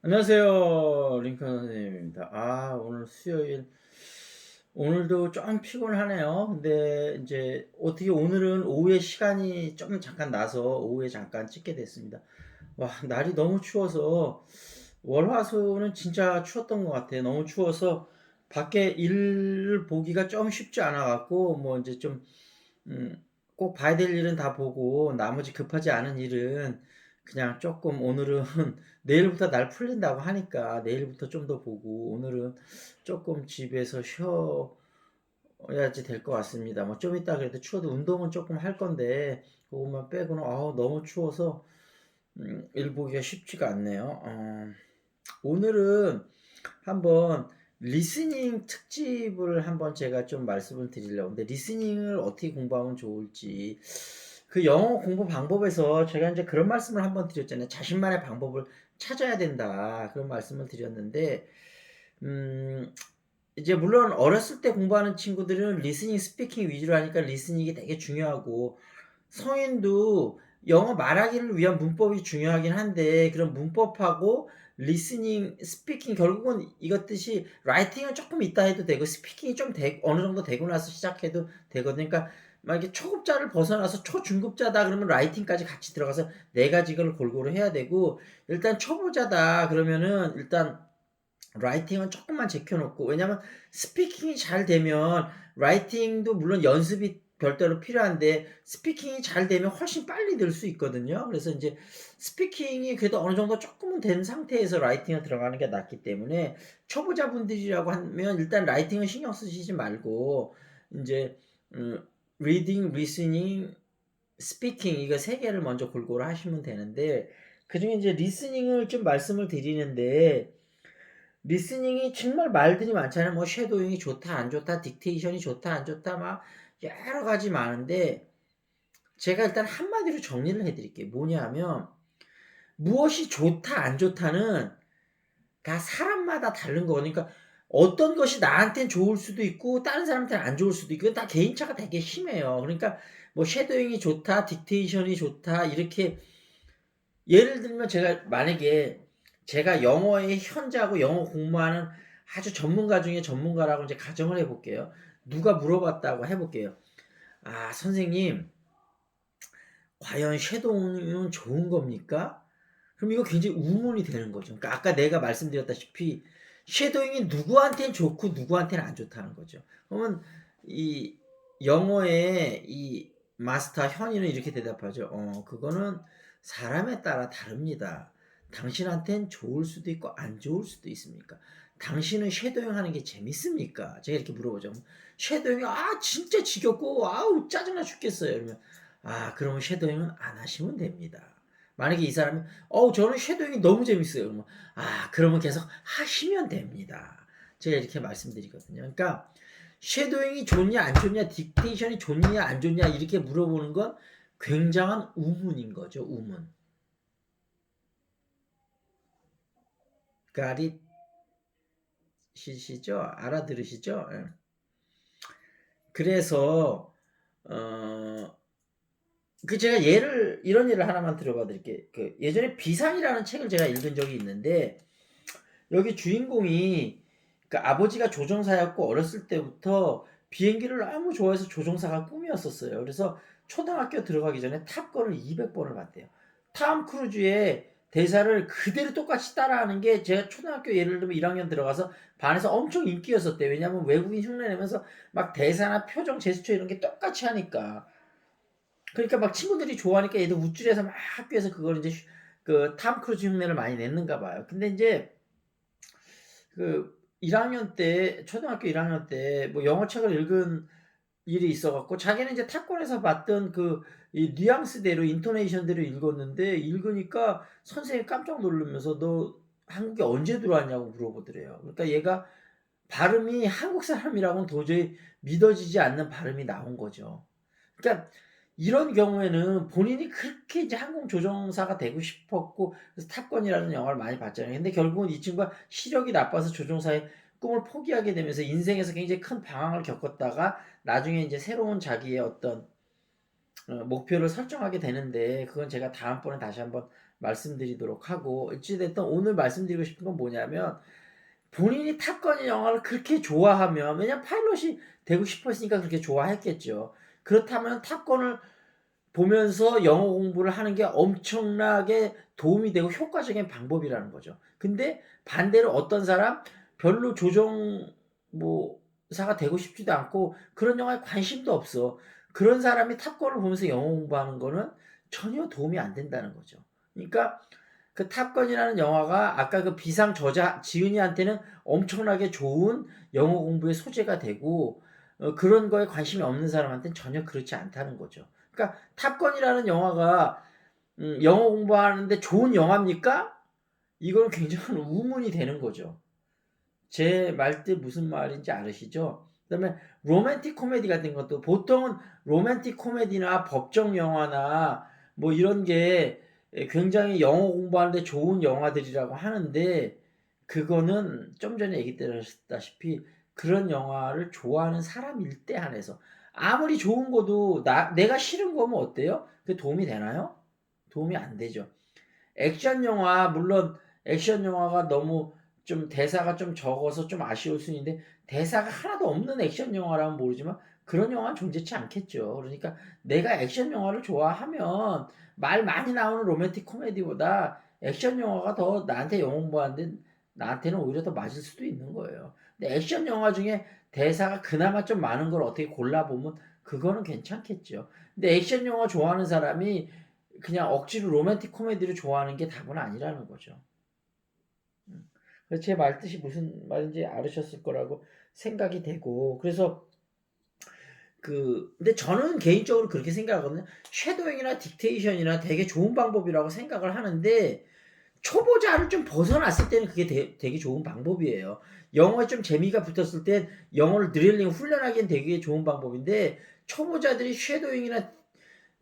안녕하세요. 링컨 선생님입니다. 오늘 수요일. 오늘도 좀 피곤하네요. 근데 이제 어떻게 오늘은 오후에 시간이 좀 잠깐 나서 오후에 잠깐 찍게 됐습니다. 와, 날이 너무 추워서 월화수는 진짜 추웠던 것 같아요. 너무 추워서 밖에 일 보기가 좀 쉽지 않아 갖고 뭐 이제 좀 음, 꼭 봐야 될 일은 다 보고 나머지 급하지 않은 일은 그냥 조금 오늘은 내일부터 날 풀린다고 하니까 내일부터 좀 더 보고 오늘은 조금 집에서 쉬어야지 될 것 같습니다. 뭐 좀 이따 그래도 추워도 운동은 조금 할 건데 그것만 빼고는 너무 추워서 일 보기가 쉽지가 않네요. 오늘은 한번 리스닝 특집을 한번 제가 좀 말씀을 드리려고. 근데 리스닝을 어떻게 공부하면 좋을지 그 영어 공부 방법에서 제가 이제 그런 말씀을 한번 드렸잖아요. 자신만의 방법을 찾아야 된다. 그런 말씀을 드렸는데 음 이제 물론 어렸을 때 공부하는 친구들은 리스닝, 스피킹 위주로 하니까 리스닝이 되게 중요하고 성인도 영어 말하기를 위한 문법이 중요하긴 한데 그런 문법하고 리스닝, 스피킹 결국은 이것 뜻이 라이팅은 조금 있다 해도 되고 스피킹이 좀 어느 정도 되고 나서 시작해도 되거든요. 그러니까 만약에 초급자를 벗어나서 초중급자다 그러면 라이팅까지 같이 들어가서 네 가지 걸 골고루 해야 되고 일단 초보자다 그러면은 일단 라이팅은 조금만 제껴 놓고 왜냐면 스피킹이 잘 되면 라이팅도 물론 연습이 별도로 필요한데 스피킹이 잘 되면 훨씬 빨리 늘 수 있거든요. 그래서 인제 스피킹이 그래도 어느 정도 쪼끔은 된 상태에서 라이팅을 들어가는 게 낫기 때문에 초보자분들이라고 하면 일단 라이팅은 신경 쓰시지 말고 인제 음 리딩, 리스닝, 스피킹 이거 세 개를 먼저 골고루 하시면 되는데 그중에 이제 리스닝을 좀 말씀을 드리는데 리스닝이 정말 말들이 많잖아요. 뭐 쉐도잉이 좋다 안 좋다 딕테이션이 좋다 안 좋다 막 여러 가지 많은데 제가 일단 한마디로 정리를 해 드릴게요. 뭐냐면 무엇이 좋다 안 좋다는 다 사람마다 다른 거거든요. 그러니까 어떤 것이 나한텐 좋을 수도 있고 다른 사람한테는 안 좋을 수도 있고 그건 다 개인차가 되게 심해요. 그러니까 뭐 쉐도잉이 좋다 딕테이션이 좋다 이렇게 예를 들면 제가 만약에 제가 영어의 현자고 영어 공부하는 아주 전문가 중에 전문가라고 이제 가정을 해 볼게요. 누가 물어봤다고 해 볼게요. "아 선생님 과연 섀도우는 좋은 겁니까?" 그럼 이거 굉장히 의문이 되는 거죠. 그러니까 아까 내가 말씀드렸다시피 쉐도잉이 누구한테는 좋고 누구한테는 안 좋다는 거죠. 그러면 이 영어의 이 마스터 현이는 이렇게 대답하죠. 그거는 사람에 따라 다릅니다. 당신한텐 좋을 수도 있고 안 좋을 수도 있습니까? 당신은 쉐도잉 하는 게 재밌습니까?" 제가 이렇게 물어보죠. 쉐도잉이 진짜 지겹고 아우 짜증나 죽겠어요. 이러면 그러면 쉐도잉은 안 하시면 됩니다. 만약에 이 사람이 저는 쉐도잉이 너무 재밌어요. 그러면 그러면 계속 하시면 됩니다. 제가 이렇게 말씀드리거든요. 그러니까 쉐도잉이 좋냐 안 좋냐 딕테이션이 좋냐 안 좋냐 이렇게 물어보는 건 굉장한 우문인 거죠. 우문. Got it? 시죠? 알아들으시죠? 예. 그래서 어 제가 이런 예를 하나만 들어봐 드릴게요. 그 예전에 비상이라는 책을 제가 읽은 적이 있는데 여기 주인공이 그 아버지가 조종사였고 어렸을 때부터 비행기를 너무 좋아해서 조종사가 꿈이었었어요. 그래서 초등학교 들어가기 전에 탑건을 200번을 봤대요. 톰 크루즈의 대사를 그대로 똑같이 따라하는 게 제가 초등학교 예를 들면 1학년 들어가서 반에서 엄청 인기였었대요. 왜냐하면 외국인 흉내 내면서 막 대사나 표정, 제스처 이런 게 똑같이 하니까. 그러니까 막 친구들이 좋아하니까 얘도 우쭐해서 막 학교에서 그걸 이제 그 톰 크루즈 흉내를 많이 냈는가 봐요. 근데 인제 그 1학년 때 초등학교 1학년 때 뭐 영어 책을 읽은 일이 있어 갖고 자기는 이제 탑권에서 봤던 그 이 뉘앙스대로 인토네이션대로 읽었는데 읽으니까 선생님이 깜짝 놀라면서 "너 한국에 언제 들어왔냐."고 물어보더래요. 그러니까 얘가 발음이 한국 사람이라고는 도저히 믿어지지 않는 발음이 나온 거죠. 그러니까 이런 경우에는 본인이 그렇게 이제 항공 조종사가 되고 싶었고 그래서 탑건이라는 영화를 많이 봤잖아요. 근데 결국은 이 친구가 시력이 나빠서 조종사의 꿈을 포기하게 되면서 인생에서 굉장히 큰 방황을 겪었다가 나중에 인제 새로운 자기의 어떤 목표를 설정하게 되는데 그건 제가 다음번에 다시 한번 말씀드리도록 하고, 어찌됐든 오늘 말씀드리고 싶은 건 뭐냐면, 본인이 탑건 영화를 그렇게 좋아하면, 왜냐면 파일럿이 되고 싶었으니까 그렇게 좋아했겠죠. 그렇다면 탑건을 보면서 영어 공부를 하는 게 엄청나게 도움이 되고 효과적인 방법이라는 거죠. 근데 반대로 어떤 사람 별로 조종 사가 되고 싶지도 않고 그런 영화에 관심도 없어. 그런 사람이 탑건을 보면서 영어 공부하는 거는 전혀 도움이 안 된다는 거죠. 그러니까 그 탑건이라는 영화가 아까 그 비상 저자 지은이한테는 엄청나게 좋은 영어 공부의 소재가 되고, 그런 거에 관심이 없는 사람한테는 전혀 그렇지 않다는 거죠. 그러니까 탑건이라는 영화가 영어 공부하는데 좋은 영화입니까? 이건 굉장한 의문이 되는 거죠. 제 말뜻 무슨 말인지 알으시죠? 그다음에 로맨틱 코미디 같은 것도 보통은 로맨틱 코미디나 법정 영화나 이런 게 굉장히 영어 공부하는데 좋은 영화들이라고 하는데, 그거는 좀 전에 얘기 드렸다시피 그런 영화를 좋아하는 사람일 때 한해서, 아무리 좋은 거도 내가 싫은 거면 어때요? 그게 도움이 되나요? 도움이 안 되죠. 액션 영화, 물론 액션 영화가 너무 좀 대사가 좀 적어서 좀 아쉬울 수 있는데, 대사가 하나도 없는 액션 영화라면 모르지만 그런 영화는 존재치 않겠죠. 그러니까 내가 액션 영화를 좋아하면 말 많이 나오는 로맨틱 코미디보다 액션 영화가 더 나한테 영어 공부하는데 나한테는 오히려 더 맞을 수도 있는 거예요. 근데 액션 영화 중에 대사가 그나마 좀 많은 걸 어떻게 골라보면 그거는 괜찮겠죠. 근데 액션 영화 좋아하는 사람이 그냥 억지로 로맨틱 코미디를 좋아하는 게 답은 아니라는 거죠. 그래서 제 말뜻이 무슨 말인지 알으셨을 거라고 생각이 되고, 그래서 근데 저는 개인적으로 그렇게 생각하거든요. 쉐도잉이나 딕테이션이나 되게 좋은 방법이라고 생각을 하는데, 초보자를 좀 벗어났을 때는 그게 되게 좋은 방법이에요. 영어에 좀 재미가 붙었을 땐 영어를 드릴링 훈련하기엔 되게 좋은 방법인데, 초보자들이 쉐도잉이나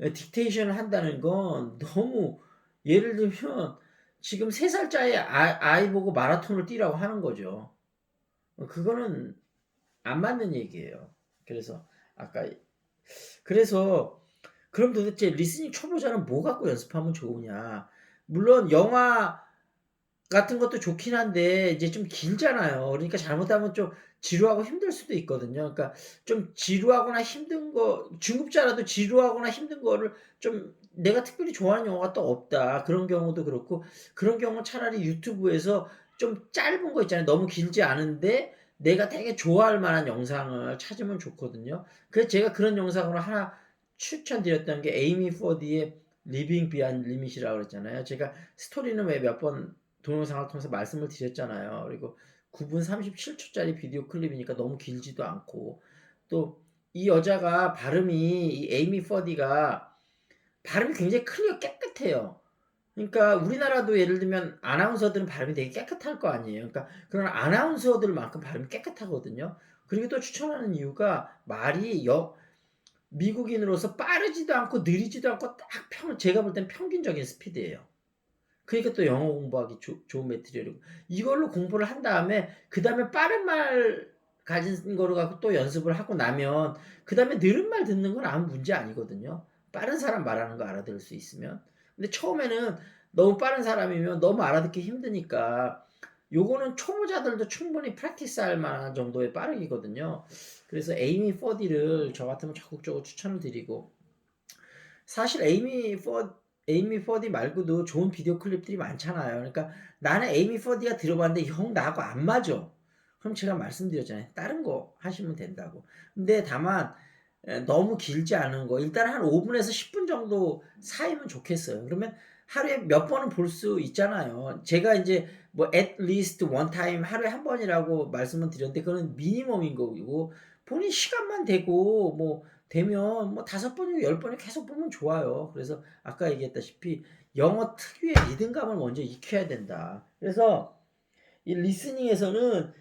딕테이션을 한다는 건 너무, 예를 들면 지금 3살짜리 아이 보고 마라톤을 뛰라고 하는 거죠. 그거는 안 맞는 얘기예요. 그래서 아까 그래서 그럼 도대체 리스닝 초보자는 뭐 갖고 연습하면 좋으냐? 물론 영화 같은 것도 좋긴 한데 이제 좀 길잖아요. 그러니까 잘못하면 좀 지루하고 힘들 수도 있거든요. 그러니까 좀 지루하거나 힘든 거, 중급자라도 지루하거나 힘든 거를 좀 내가 특별히 좋아하는 영화가 또 없다, 그런 경우도 그렇고, 그런 경우는 차라리 유튜브에서 좀 짧은 거 있잖아요. 너무 길지 않은데 내가 되게 좋아할 만한 영상을 찾으면 좋거든요. 그래서 제가 그런 영상으로 하나 추천드렸던 게 에이미 포디의 리빙 비안 리밋이라고 그랬잖아요. 제가 스토리는 왜 몇 번 동영상을 통해서 말씀을 드렸잖아요. 그리고 9분 37초짜리 비디오 클립이니까 너무 길지도 않고, 또 이 여자가 발음이, 이 에이미 퍼디가 발음이 굉장히 클리어 깨끗해요. 그러니까 우리나라도 예를 들면 아나운서들은 발음이 되게 깨끗할 거 아니에요. 그러니까 그런 아나운서들만큼 발음이 깨끗하거든요. 그리고 또 추천하는 이유가 말이 미국인으로서 빠르지도 않고 느리지도 않고 딱 제가 볼 땐 평균적인 스피드예요. 그러니까 또 영어 공부하기 좋은 매트리얼이고, 이걸로 공부를 한 다음에 그 다음에 빠른 말 가진 거를 갖고 또 연습을 하고 나면 그 다음에 느린 말 듣는 건 아무 문제 아니거든요. 빠른 사람 말하는 거 알아들을 수 있으면. 근데 처음에는 너무 빠른 사람이면 너무 알아듣기 힘드니까, 요거는 초보자들도 충분히 프랙티스 할 만한 정도의 빠르기거든요. 그래서 에이미 퍼디를 저 같으면 적극적으로 추천을 드리고, 사실 에이미 퍼디 말고도 좋은 비디오 클립들이 많잖아요. 그러니까 나는 에이미 퍼디가 들어봤는데 형 나하고 안 맞아. 그럼 제가 말씀드렸잖아요. 다른 거 하시면 된다고. 근데 다만 너무 길지 않은 거, 일단 한 5분에서 10분 정도 사이면 좋겠어요. 그러면 하루에 몇 번은 볼 수 있잖아요. 제가 이제 at least one time, 하루에 한 번이라고 말씀을 드렸는데 그건 미니멈인 거고, 본인 시간만 되고 되면 5번이고 10번이 계속 보면 좋아요. 그래서 아까 얘기했다시피 영어 특유의 리듬감을 먼저 익혀야 된다. 그래서 이 리스닝에서는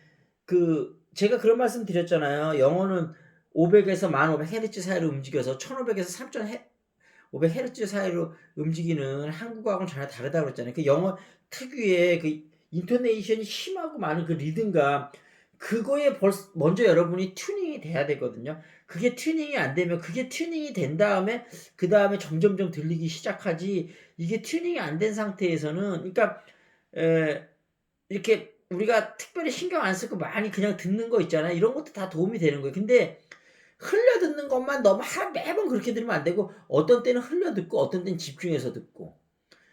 제가 그런 말씀 드렸잖아요. 영어는 500에서 1500Hz 사이로 움직여서 1500에서 3500Hz 사이로 움직이는 한국어하고는 전혀 다르다고 그랬잖아요. 그 영어 특유의 그 인토네이션이 심하고 많은 그 리듬감, 그거에 먼저 여러분이 튜닝이 돼야 되거든요. 그게 튜닝이 안 되면 그게 튜닝이 된 다음에 그다음에 점점점 들리기 시작하지 이게 튜닝이 안 된 상태에서는 그러니까 에 이렇게 우리가 특별히 신경 안 쓰고 많이 그냥 듣는 거 있잖아요. 이런 것도 다 도움이 되는 거예요. 근데 흘려 듣는 것만 너무 매번 그렇게 들으면 안 되고 어떤 때는 흘려 듣고 어떤 때는 집중해서 듣고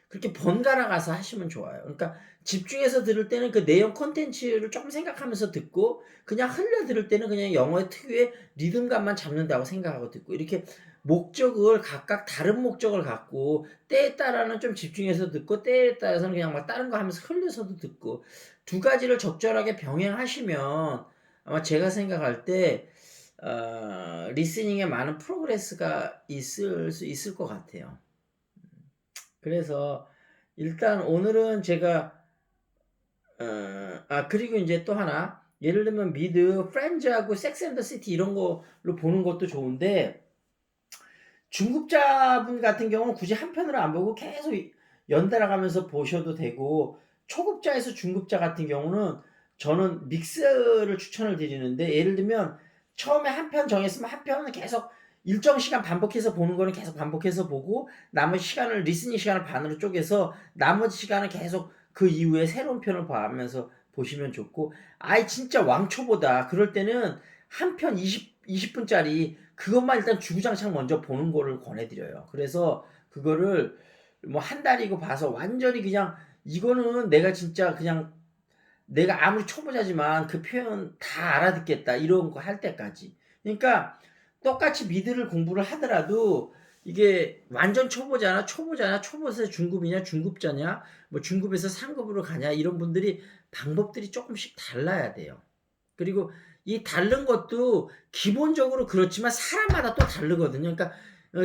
그렇게 번갈아 가서 하시면 좋아요. 그러니까 집중해서 들을 때는 그 내용 콘텐츠를 쪼끔 생각하면서 듣고 그냥 흘려 들을 때는 그냥 영어의 특유의 리듬감만 잡는다고 생각하고 듣고 이렇게 목적을 각각 다른 목적을 갖고 때에 따라는 좀 집중해서 듣고 때에 따라서는 그냥 막 다른 거 하면서 흘려서도 듣고 두 가지를 적절하게 병행하시면 아마 제가 생각할 때 리스닝에 많은 프로그레스가 있을 수 있을 것 같아요. 그래서 일단 오늘은 제가 그리고 인제 또 하나 예를 들면 미드, 프렌즈하고 섹스 앤 더 시티 이런 걸로 보는 것도 좋은데 중급자분 같은 경우는 굳이 한 편으로 안 보고 계속 연달아 가면서 보셔도 되고 초급자에서 중급자 같은 경우는 저는 믹스를 추천을 드리는데 예를 들면 처음에 한 편 정했으면 한 편은 계속 일정 시간 반복해서 보는 거는 계속 반복해서 보고 나머지 시간을 리스닝 시간을 반으로 쪼개서 나머지 시간은 계속 그 이후에 새로운 편을 봐면서 보시면 좋고 아예 진짜 왕초보다 그럴 때는 한 편 20 분짜리 그것만 일단 주구장창 먼저 보는 거를 권해 드려요. 그래서 그거를 뭐 한 달이고 봐서 완전히 그냥 이거는 내가 진짜 그냥 내가 아무리 초보자지만 그 표현 다 알아듣겠다 이런 거 할 때까지. 그러니까 똑같이 미드를 공부를 하더라도 이게 완전 초보자냐, 초보에서 중급이냐, 중급자냐, 뭐 중급에서 상급으로 가냐 이런 분들이 방법들이 쪼끔씩 달라야 돼요. 그리고 이 다른 것도 기본적으로 그렇지만 사람마다 또 다르거든요. 그러니까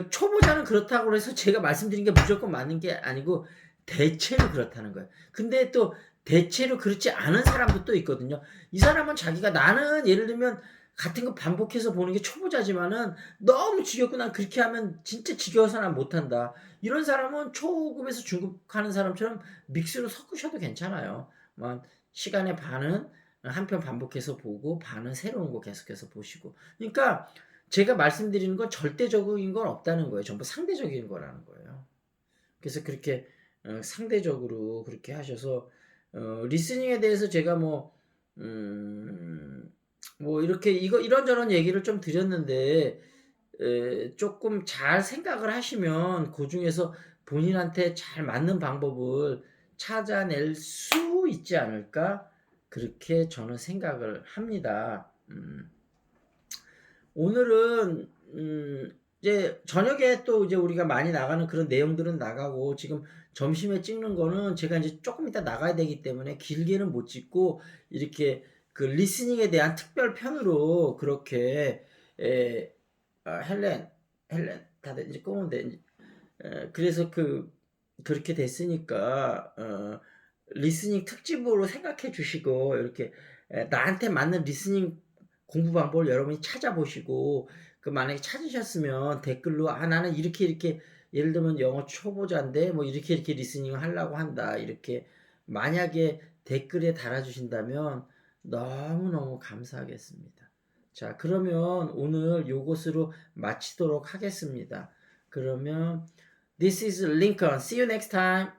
초보자는 그렇다고 해서 제가 말씀드린 게 무조건 맞는 게 아니고 대체로 그렇다는 거예요. 근데 또 대체로 그렇지 않은 사람도 또 있거든요. 이 사람은 자기가 나는 예를 들면 같은 거 반복해서 보는 게 초보자지만은 너무 지겹고 난 그렇게 하면 진짜 지겨워서 난 못한다. 이런 사람은 초급에서 중급 하는 사람처럼 믹스로 섞으셔도 괜찮아요. 뭐 시간의 반은 한 편 반복해서 보고 반은 새로운 거 계속해서 보시고. 그러니까 제가 말씀드리는 건 절대적인 건 없다는 거예요. 전부 상대적인 거라는 거예요. 그래서 그렇게 상대적으로 그렇게 하셔서 리스닝에 대해서 제가 음, 뭐 이렇게 이런저런 얘기를 좀 드렸는데 쪼끔 잘 생각을 하시면 그중에서 본인한테 잘 맞는 방법을 찾아낼 수 있지 않을까? 그렇게 저는 생각을 합니다. 오늘은 이제 저녁에 또 이제 우리가 많이 나가는 그런 내용들은 나가고 지금 점심에 찍는 거는 제가 인제 쪼끔 이따 나가야 되기 때문에 길게는 못 찍고 이렇게 그 리스닝에 대한 특별 편으로 그렇게 에 헬렌 다들 이제 끄면 돼. 그래서 그렇게 됐으니까 리스닝 특집으로 생각해 주시고 이렇게 나한테 맞는 리스닝 공부 방법을 여러분이 찾아보시고 만약에 찾으셨으면 댓글로 나는 이렇게 예를 들면 영어 초보자인데 뭐 이렇게 리스닝을 하려고 한다. 이렇게 만약에 댓글에 달아 주신다면 너무너무 감사하겠습니다. 자, 그러면 오늘 요것으로 마치도록 하겠습니다. 그러면 This is Lincoln. See you next time.